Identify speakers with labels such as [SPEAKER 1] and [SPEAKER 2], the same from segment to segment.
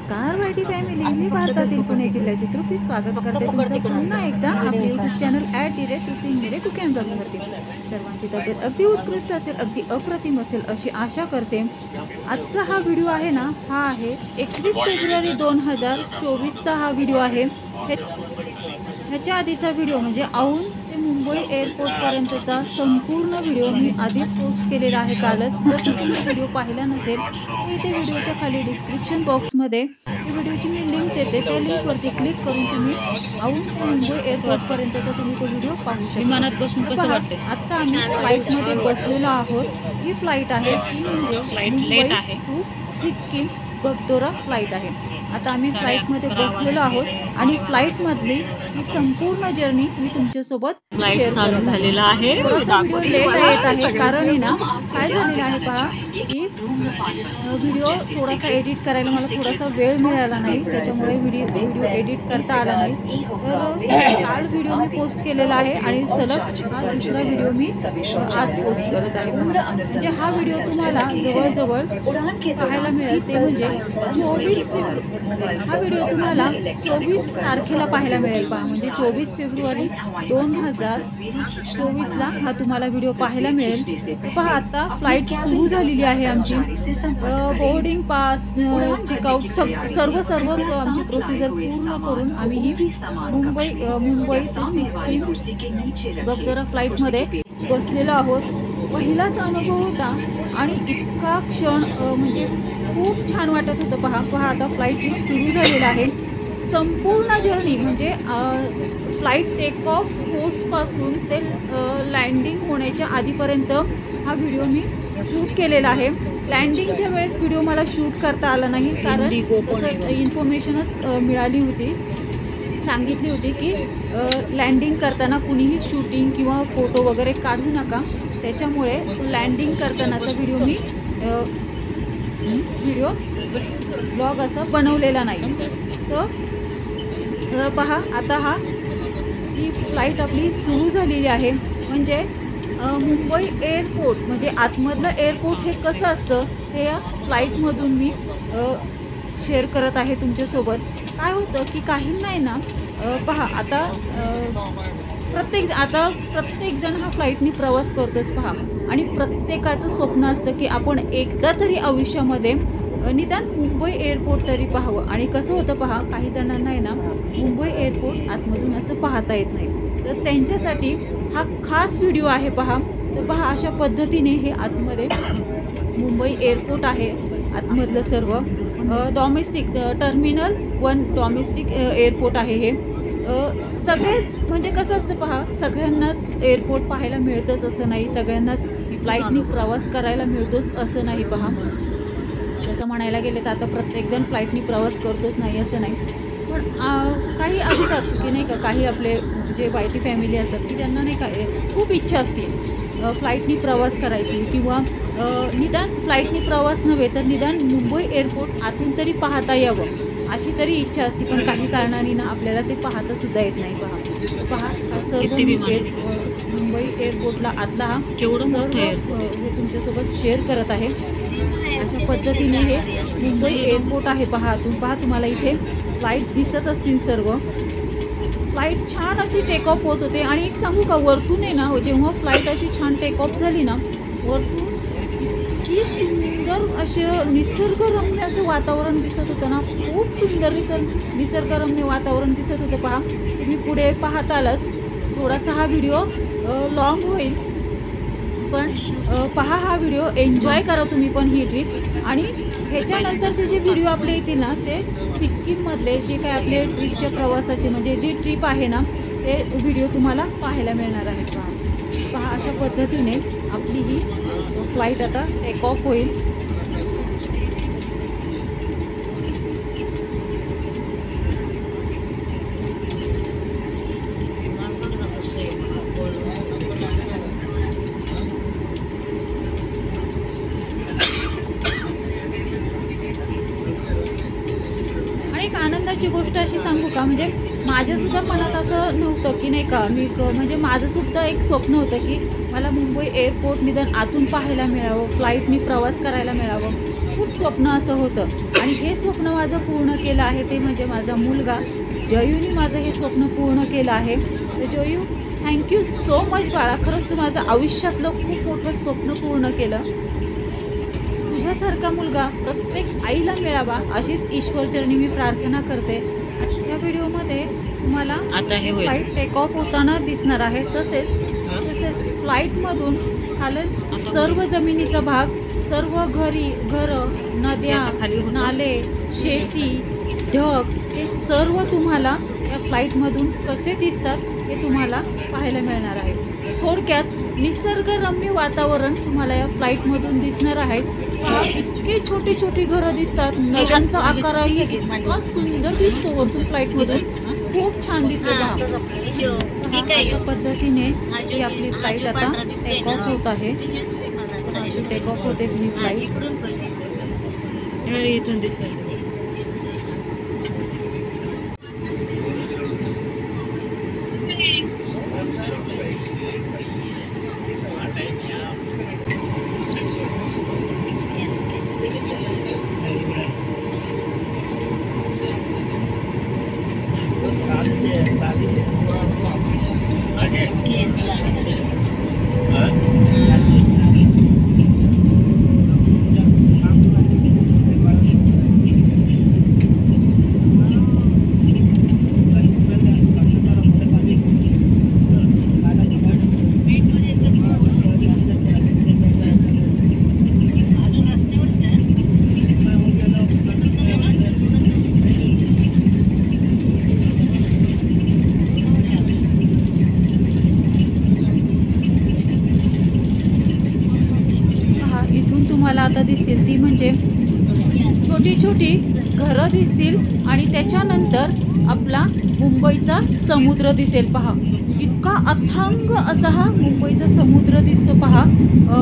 [SPEAKER 1] नमस्कार YT family, मी भारतातील पुणे जिल्ह्याची तृप्ती स्वागत करते तुमचं पुन्हा एकदा आपले यूट्यूब चॅनल @तृप्ती मेरे कुक अँड ब्लॉगिंगवरती। सर्वांची तब्येत अगदी उत्कृष्ट असेल, अगदी अप्रतिम असेल अशी आशा करते। आजचा हा व्हिडिओ आहे ना, हा आहे 21 फेब्रुवारी 2024चा हा व्हिडिओ आहे। ह्याच्या आधीचा व्हिडिओ म्हणजे औंध ते मुंबई एअरपोर्टपर्यंतचा संपूर्ण व्हिडिओ मी आधीच पोस्ट केलेला आहे कालच। जर तुम्ही व्हिडिओ पाहिला नसेल तर इथे व्हिडिओच्या खाली डिस्क्रिप्शन बॉक्समध्ये व्हिडिओची मी लिंक देते, त्या लिंकवरती क्लिक करून तुम्ही औंध ते मुंबई एअरपोर्टपर्यंतचा तुम्ही तो व्हिडिओ पाहू शकता।
[SPEAKER 2] विमानात बसून कसं वाटते?
[SPEAKER 1] आता आम्ही फ्लाईटमध्ये बसलेलो आहोत। ही फ्लाईट आहे ती म्हणजे मुंबई टू सिक्कीम बगदोरा फ्लाईट आहे। आता आम्ही फ्लाईटमध्ये बसलेलो आहोत आणि फ्लाईटमधली ही संपूर्ण जर्नी मी तुमच्यासोबत शेअर
[SPEAKER 2] झालेला आहे।
[SPEAKER 1] थोडासा व्हिडिओ लेट येत आहे कारण आहे ना, काय झालेलं आहे पहा की व्हिडिओ थोडासा एडिट करायला मला थोडासा वेळ मिळाला नाही, त्याच्यामुळे व्हिडिओ एडिट करता आला नाही। तर काल व्हिडिओ मी पोस्ट केलेला आहे आणि सलग हा दुसरा व्हिडिओ मी आज पोस्ट करत आहे। म्हणजे हा व्हिडिओ तुम्हाला जवळजवळ पाहायला मिळेल ते म्हणजे 24 हा व्हिडिओ तुम्हाला 24 तारखेला पाहायला मिळेल पहा, म्हणजे 24 फेब्रुवारी 2024ला हा तुम्हाला व्हिडिओ पाहायला मिळेल। पहा आता फ्लाईट सुरू झालेली आहे आमची, बोर्डिंग पास चेकआउट सर्व आमची प्रोसिजर पूर्ण करून आम्ही ही मुंबई ते सिक्कीम बगदोरा फ्लाईटमध्ये बसलेलो आहोत। पहिलाच अनुभव होता आणि इतका क्षण म्हणजे खूप छान वाटत होतं। पहा आता फ्लाईट ही सुरू झालेलं आहे। संपूर्ण जर्नी म्हणजे फ्लाईट टेक ऑफ होसपासून ते लँडिंग होण्याच्या आधीपर्यंत हा व्हिडिओ मी शूट केलेला आहे। लँडिंगच्या वेळेस व्हिडिओ मला शूट करता आला नाही कारण तसं इन्फॉर्मेशनच मिळाली होती, सांगितली होती की लँडिंग करताना कुणीही शूटिंग किंवा फोटो वगैरे काढू नका, त्याच्यामुळे लँडिंग करतानाचा व्हिडिओ मी ब्लॉग असा बनवलेला नाही। तर पहा आता ही फ्लाईट आपली सुरू झालेली आहे। म्हणजे मुंबई एअरपोर्ट म्हणजे आतमधलं एअरपोर्ट हे कसं असतं हे या फ्लाईटमधून मी शेअर करत आहे तुमच्यासोबत। काय होतं की काही नाही ना, पहा आता प्रत्येक जण हा फ्लाईटनी प्रवास करतोच पहा, आणि प्रत्येकाचं स्वप्न असतं की आपण एकदा तरी आयुष्यामध्ये निदान मुंबई एअरपोर्ट तरी पाहावं। आणि कसं होतं पहा, काही जणांना आहे ना मुंबई एअरपोर्ट आतमधून असं पाहता येत नाही, तर त्यांच्यासाठी हा खास व्हिडिओ आहे पहा। तर पहा अशा पद्धतीने हे आतमध्ये मुंबई एअरपोर्ट आहे, आतमधलं सर्व डॉमेस्टिक टर्मिनल 1 डॉमेस्टिक एअरपोर्ट आहे हे। सगळेच म्हणजे कसं असतं पहा, सगळ्यांनाच एअरपोर्ट पाहायला मिळतंच असं नाही, सगळ्यांनाच फ्लाईटनी प्रवास करायला मिळतोच असं नाही पहा। तसं म्हणायला गेलं तर आता प्रत्येकजण फ्लाईटनी प्रवास करतोच नाही असं नाही, पण काही असतात की नाही का, काही आपले जे वाईटी फॅमिली असतात की त्यांना नाही का खूप इच्छा असते फ्लाईटनी प्रवास करायची, किंवा निदान फ्लाईटनी प्रवास नव्हे तर निदान मुंबई एअरपोर्ट आतून तरी पाहता यावं अशी तरी इच्छा असते, पण काही कारणाने ना आपल्याला ते पाहता सुद्धा येत नाही पहा हा सर्व मुंबई एअरपोर्टला आतला हा सर्व हे तुमच्यासोबत शेअर करत आहे। अशा पद्धतीने हे मुंबई एअरपोर्ट आहे पहा। पहा तुम्हाला इथे फ्लाईट दिसत असतील सर्व। फ्लाईट छान अशी टेक ऑफ होत होते आणि एक सांगू का, वरतून आहे ना जेव्हा फ्लाईट अशी छान टेक ऑफ झाली ना, वरतून इतकी सुंदर असं निसर्गरम्य असं वातावरण दिसत होतं ना, खूप सुंदर निसर्गरम्य वातावरण दिसत होतं पहा। तुम्ही पुढे पाहतालच, थोडासा हा व्हिडिओ लॉंग होईल पण पहा हा व्हिडिओ, एन्जॉय करा तुम्ही पण ही ट्रिप। आणि ह्याच्यानंतरचे जे व्हिडिओ आपले येतील ना, ते सिक्कीममधले जे काय आपले ट्रिपच्या प्रवासाचे म्हणजे जी ट्रिप आहे ना, ते व्हिडिओ तुम्हाला पाहायला मिळणार आहेत पहा अशा पद्धतीने आपली ही फ्लाईट आता टेक ऑफ होईल। एक आनंदाची गोष्ट अशी सांगू का, म्हणजे माझ्यासुद्धा मनात असं नव्हतं की नाही का म्हणजे माझंसुद्धा एक स्वप्न होतं की मला मुंबई एअरपोर्ट निदान आतून पाहायला मिळावं, फ्लाईटनी प्रवास करायला मिळावं। खूप स्वप्न असं होतं आणि हे स्वप्न माझं पूर्ण केलं आहे ते म्हणजे माझा मुलगा जयूनी माझं हे स्वप्न पूर्ण केलं आहे. तर जयू, थँक्यू सो मच बाळा. खरंच तू माझं आयुष्यातलं खूप मोठं स्वप्न पूर्ण केलं. तुझ्यासारखा मुलगा प्रत्येक आईला मिळावा अशीच ईश्वरचरणी मी प्रार्थना करते. या व्हिडिओमध्ये तुम्हाला
[SPEAKER 2] आता हे होईल.
[SPEAKER 1] फ्लाईट टेक ऑफ होताना दिसणार आहे. तसेच फ्लाईटमधून खालील सर्व जमिनीचा भाग, सर्व घरं, नद्या, नाले, शेती, ढग हे सर्व तुम्हाला या फ्लाईटमधून कसे दिसतात हे तुम्हाला पाहायला मिळणार आहे. थोडक्यात निसर्गरम्य वातावरण तुम्हाला या फ्लाईटमधून दिसणार आहे. इतके छोटी छोटी घरं दिसतात, नद्यांचा आकारही इतका सुंदर दिसतो वरतून फ्लाईटमधून, खूप छान दिसतो. अशा पद्धतीने ही आपली फ्लाईट आता टेक ऑफ होत आहे. अशी टेक ऑफ होते ही फ्लाईट.
[SPEAKER 2] इथून दिसत
[SPEAKER 1] तुम्हाला आता दिसतील ती म्हणजे छोटी छोटी घरं दिसतील आणि त्याच्यानंतर आपला मुंबईचा समुद्र दिसेल. पहा, इतका अथांग असा हा मुंबईचा समुद्र दिसतो. पहा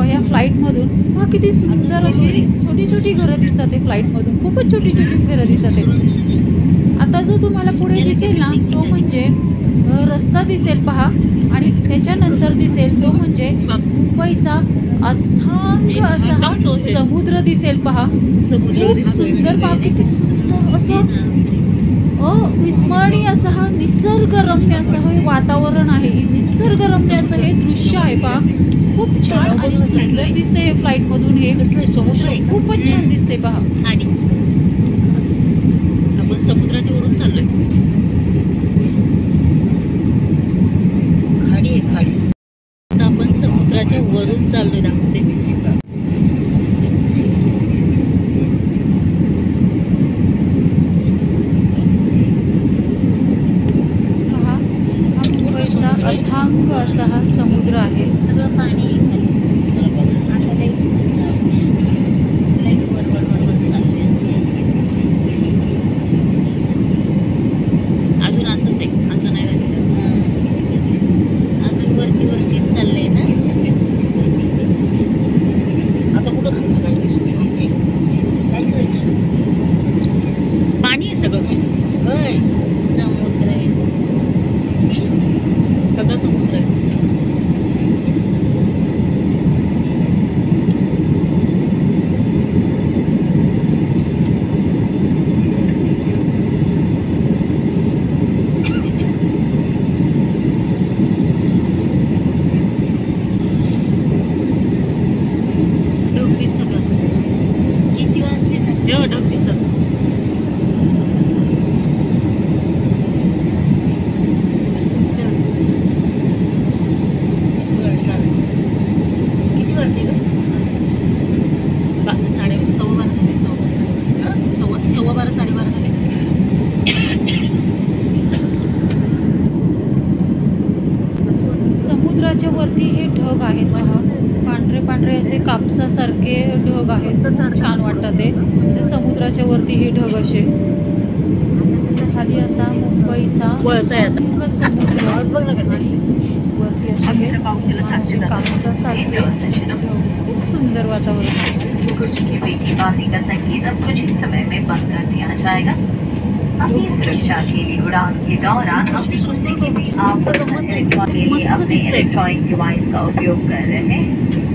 [SPEAKER 1] या फ्लाईटमधून. पहा किती सुंदर अशी छोटी छोटी घरं दिसतात ते फ्लाईटमधून, खूपच छोटी छोटी घरं दिसतात ते. आता जो तुम्हाला पुढे दिसेल ना तो म्हणजे रस्ता दिसेल. पहा, आणि त्याच्यानंतर दिसेल तो म्हणजे मुंबईचा अथांग असा हा समुद्र दिसेल. पहा, खूप सुंदर. पहा किती सुंदर असं अविस्मरणीय असं हा निसर्गरम्य असं हे वातावरण आहे, निसर्गरम्य असं हे दृश्य आहे. पहा, खूप छान आणि सुंदर दिसते हे फ्लाईटमधून. हे खूपच छान दिसते. पहा,
[SPEAKER 2] आपण समुद्राच्या वरून चाललोय. खाडी आहे, खाडी. आता आपण समुद्राच्या वरून चाललोय. दाखवते मी.
[SPEAKER 1] पहा, हा मुंबईचा अथांग असा हा समुद्र आहे.
[SPEAKER 2] सगळं पाणी अजून असंच आहे, असं नाही राहिलं. अजून वरती वरतीच चाललंय ना. आता कुठं पाणी आहे सगळं. समुद्र आहे, सगळं समुद्र आहे.
[SPEAKER 1] समुद्राच्या वरती हे ढग आहेत. पहा, पांढरे पांढरे असे कापसासारखे ढग आहेत. खूप छान वाटतात ते समुद्राच्या वरती हे ढग असे. खाली असा मुंबईचा समुद्र आणि वरती असे कापसासारखे. खूप सुंदर वातावरण.
[SPEAKER 3] अपनी सुरक्षा के लिए उड़ान के दौरान अपनी कुर्सी के भी आप अपने इलेक्ट्रॉनिक डिवाइस का उपयोग कर रहे हैं.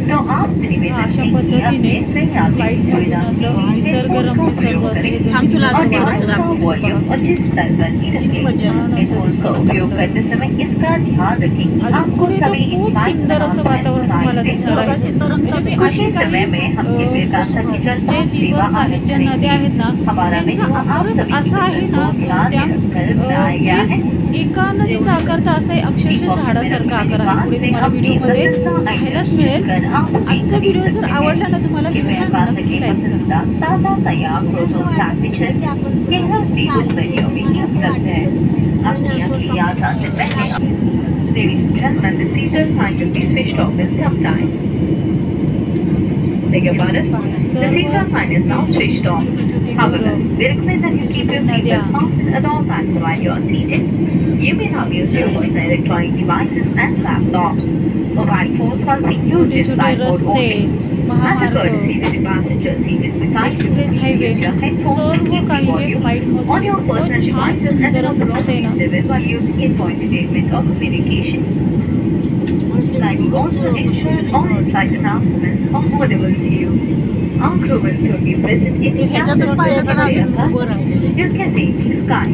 [SPEAKER 3] तो आपसे निवेदन
[SPEAKER 1] अशा
[SPEAKER 3] है कि
[SPEAKER 1] पद्धतीने
[SPEAKER 3] अपने सहयात्री
[SPEAKER 1] फ्लाईटमधून
[SPEAKER 3] सुविधा
[SPEAKER 1] असं
[SPEAKER 3] के
[SPEAKER 1] निसर्गरम्य
[SPEAKER 3] हेडफोन्स का
[SPEAKER 1] सर्व
[SPEAKER 3] उपयोग
[SPEAKER 1] असं हे
[SPEAKER 3] करें
[SPEAKER 2] हम तुला
[SPEAKER 3] और
[SPEAKER 2] असं
[SPEAKER 3] ध्यान
[SPEAKER 2] वाटतं
[SPEAKER 3] का वॉल्यूम उचित स्तर पर ही रखें।
[SPEAKER 1] छान असं
[SPEAKER 3] हेडफोन्स का
[SPEAKER 1] दिसतं
[SPEAKER 3] उपयोग
[SPEAKER 1] बघा.
[SPEAKER 3] करते समय इसका ध्यान रखें कि
[SPEAKER 1] अजून
[SPEAKER 3] आपको
[SPEAKER 1] पुढे तर
[SPEAKER 3] सभी
[SPEAKER 1] खूप
[SPEAKER 3] फ्लाइट
[SPEAKER 1] सुंदर असं
[SPEAKER 3] अनाउंसमेंट
[SPEAKER 1] वातावरण
[SPEAKER 3] सुनाई
[SPEAKER 1] तुम्हाला
[SPEAKER 3] दे
[SPEAKER 1] दिसणार
[SPEAKER 3] रहे
[SPEAKER 1] आहे.
[SPEAKER 3] हैं।
[SPEAKER 1] म्हणजे मी
[SPEAKER 3] कुछ
[SPEAKER 1] अशी
[SPEAKER 3] ही
[SPEAKER 1] काही
[SPEAKER 3] समय में हम विवेकानंद की
[SPEAKER 1] जे
[SPEAKER 3] जलपान सेवा
[SPEAKER 1] रिव्हर्स आहेत,
[SPEAKER 3] आरंभ
[SPEAKER 1] ज्या नद्या आहेत
[SPEAKER 3] करेंगे।
[SPEAKER 1] ना,
[SPEAKER 3] हमारा
[SPEAKER 1] त्यांचा
[SPEAKER 3] मेन्यू आप
[SPEAKER 1] आकारच
[SPEAKER 3] सभी की
[SPEAKER 1] असा आहे
[SPEAKER 3] पसंद
[SPEAKER 1] ना,
[SPEAKER 3] को ध्यान
[SPEAKER 1] त्या
[SPEAKER 3] में रखकर बनाया
[SPEAKER 1] की
[SPEAKER 3] गया है।
[SPEAKER 1] एका नदीचा आकार तर असा आहे, अक्षरशः
[SPEAKER 3] पॉकेट में
[SPEAKER 1] झाडासारखा
[SPEAKER 3] रखने के
[SPEAKER 1] आकार आहे.
[SPEAKER 3] बाद
[SPEAKER 1] पुढे
[SPEAKER 3] से
[SPEAKER 1] तुम्हाला
[SPEAKER 3] अपनी
[SPEAKER 1] व्हिडिओमध्ये
[SPEAKER 3] पसंदीदा
[SPEAKER 1] पाहायलाच
[SPEAKER 3] आइटम
[SPEAKER 1] मिळेल.
[SPEAKER 3] चुनकर आप
[SPEAKER 1] आजचा
[SPEAKER 3] खरीद
[SPEAKER 1] व्हिडिओ जर
[SPEAKER 3] सकते
[SPEAKER 1] आवडला ना
[SPEAKER 3] हैं।
[SPEAKER 1] तुम्हाला, व्हिडिओला
[SPEAKER 3] कृपया बात
[SPEAKER 1] नक्की
[SPEAKER 3] के
[SPEAKER 1] लाईक करा.
[SPEAKER 3] पसंदीदा ताज़ा तैयार फ्रोजन सैंडविचेस केवल 20 रुपयों में ही उपलब्ध है। अपनी अगली यात्रा से पहले Ladies and gentlemen, the seaters find to be switched off in some time. Beg your pardon? The seater sign is now switched off. However, we recommend that you keep your seatbelt fastened at all times while you are seated. You may not use your personal electronic devices and laptops. Mobile phones must be used in flight mode
[SPEAKER 1] रस्ते,
[SPEAKER 3] only. As a
[SPEAKER 1] महामार्ग,
[SPEAKER 3] courtesy to the passenger seated beside you,
[SPEAKER 1] express
[SPEAKER 3] please
[SPEAKER 1] highway,
[SPEAKER 3] use your headphones and
[SPEAKER 1] सर्व
[SPEAKER 3] keep the
[SPEAKER 1] काही हे
[SPEAKER 3] volume
[SPEAKER 1] फ्लाईटमधून
[SPEAKER 3] on your personal
[SPEAKER 1] इतकं छान
[SPEAKER 3] devices and
[SPEAKER 1] सुंदर
[SPEAKER 3] do
[SPEAKER 1] असं
[SPEAKER 3] not
[SPEAKER 1] दिसतंय ना.
[SPEAKER 3] use them while using it for entertainment or communication. Flight also ensures all flight announcements are audible to you. Our crew will soon be present in the cabin with the You can see the sky.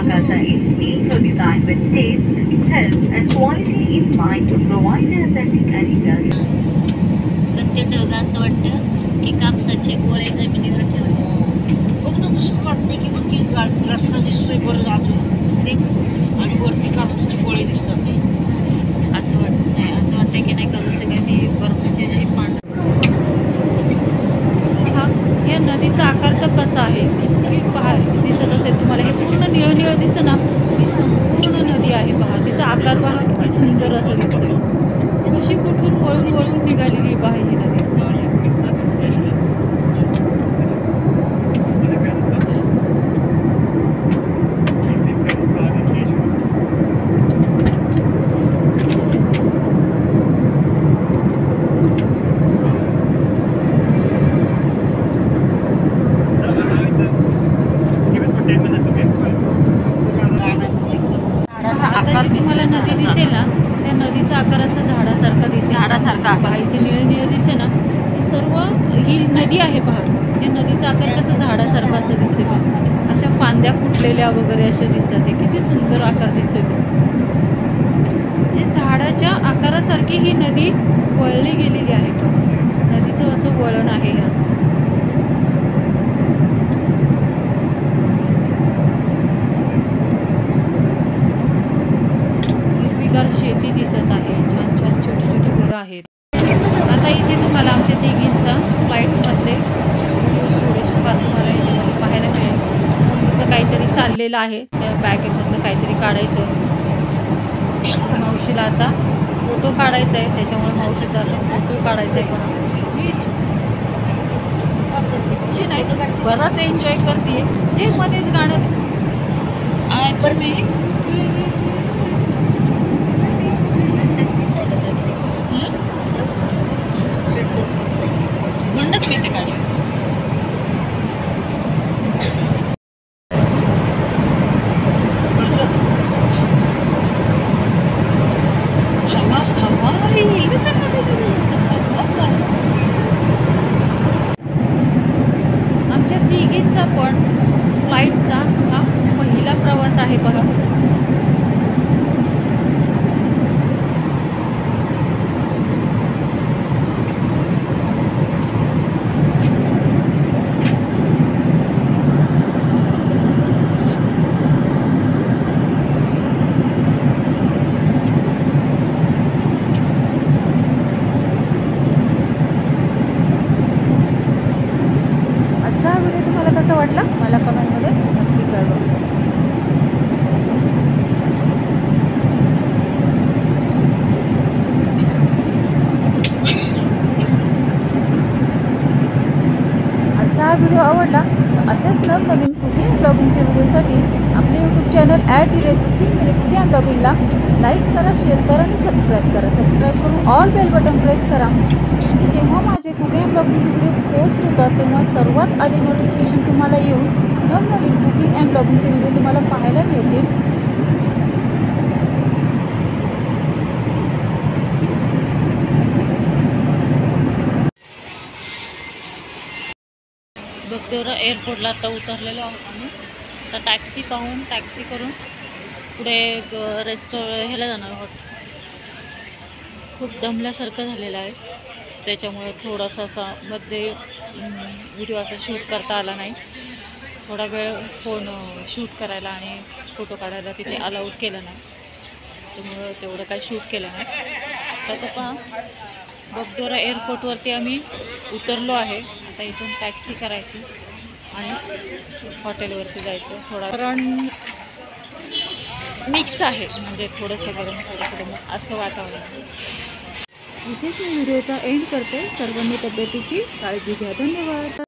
[SPEAKER 3] Akasa is made to design with taste, health and quality in mind to provide an authentic and indulgent.
[SPEAKER 2] प्रत्येक ढग असं वाटतं की कापसाचे गोळे जमिनीवर ठेवले.
[SPEAKER 4] बघ ना तसंच वाटतंय की बघ की रस्ता दिसतोय बरं अजून
[SPEAKER 2] तेच
[SPEAKER 4] आणि वरती कापसाचे गोळे दिसतात ते.
[SPEAKER 2] असं वाटत नाही, असं वाटतंय की नाही का जसं काही ती बर्फाची अशी
[SPEAKER 1] पहा, या नदीचा आकार तर कसा आहे, इतकी दिसत असेल तुम्हाला. हे पूर्ण निळं निळं दिसतं ना, ही संपूर्ण नदी आहे. पहा, तिचा आकार पहा किती सुंदर असं दिसतोय. कशी कुठून वळून वळून निघालेली पहा ही नदी. आता जी तुम्हाला नदी दिसेल ना, त्या नदीचा आकार असा झाडासारखा दिसेल.
[SPEAKER 2] झाडासारखा आकार.
[SPEAKER 1] पहा, इथे निळं निळं दिसते ना, हे सर्व ही नदी आहे. पहा, या नदीचा आकार कसा झाडासारखा असं दिसते. पहा, अशा फांद्या फुटलेल्या वगैरे अशा दिसतात. ते किती सुंदर आकार दिसतोय तो. म्हणजे झाडाच्या आकारासारखी ही नदी वळली गेलेली आहे. पहा, नदीचं असं वळण आहे ह्या. हिरवीगार शेती दिसत आहे. छान छान छोटी छोटी घरं आहेत. आता इथे तुम्हाला आमच्या तिघींचा फ्लाईटमधले व्हिडिओ थोडेसे फार तुम्हाला याच्यामध्ये पाहायला मिळेल. मम्मीचं काहीतरी चाललेलं आहे, त्या बॅगेमधलं काहीतरी काढायचं. मावशीला आता फोटो काढायचा आहे, त्याच्यामुळे मावशीचा आता फोटो काढायचा आहे. पहा, मी अशी नाही बराच एन्जॉय करते, जे मध्येच गाणं
[SPEAKER 2] पण मी
[SPEAKER 4] म्हणूनच मी ते काढलं.
[SPEAKER 1] हवा हवा आमच्या तिघींचा पण फ्लाईटचा हा पहिला प्रवास आहे. पहा, आजचा हा व्हिडिओ तुम्हाला कसा वाटला मला कमेंटमध्ये नक्की कळवा. आजचा हा व्हिडिओ आवडला तर अशाच नवनवीन कुकिंग ब्लॉगिंगच्या व्हिडिओसाठी आपले यूट्यूब चॅनल @कुकिंग ब्लॉगिंगला लाईक करा, शेअर करा आणि सबस्क्राईब करा. सबस्क्राईब करून ऑल बेल बटन प्रेस करा, म्हणजे जेव्हा माझे कुकिंग ब्लॉगिंगचे व्हिडिओ पोस्ट होतात तेव्हा सर्वात आधी नोटिफिकेशन तुम्हाला येऊन नवनवीन कुकिंग अँड ब्लॉगिंगचे व्हिडिओ तुम्हाला पाहायला मिळतील. एअरपोर्टला आता उतरलेलो आहोत आम्ही. आता टॅक्सी पाहून टॅक्सी करून पुढे ह्याला जाणार आहोत. खूप दमल्यासारखं झालेलं आहे, त्याच्यामुळे थोडासा असा मध्ये व्हिडिओ असा शूट करता आला नाही. थोडा वेळ फोन शूट करायला आणि फोटो काढायला तिथे अलाउड केलं नाही, त्यामुळं तेवढं काही शूट केलं नाही. आता पहा बगडोरा एअरपोर्टवरती आम्ही उतरलो आहे. आता इथून टॅक्सी करायची आणि हॉटेलवरती जायचं. थोडा कारण मिक्स आहे, म्हणजे थोडंसं गरम थोडंसं गरम असं वातावरण. इथेच मी व्हिडिओचा एंड करते. सर्वांनी तब्येतीची काळजी घ्या. धन्यवाद.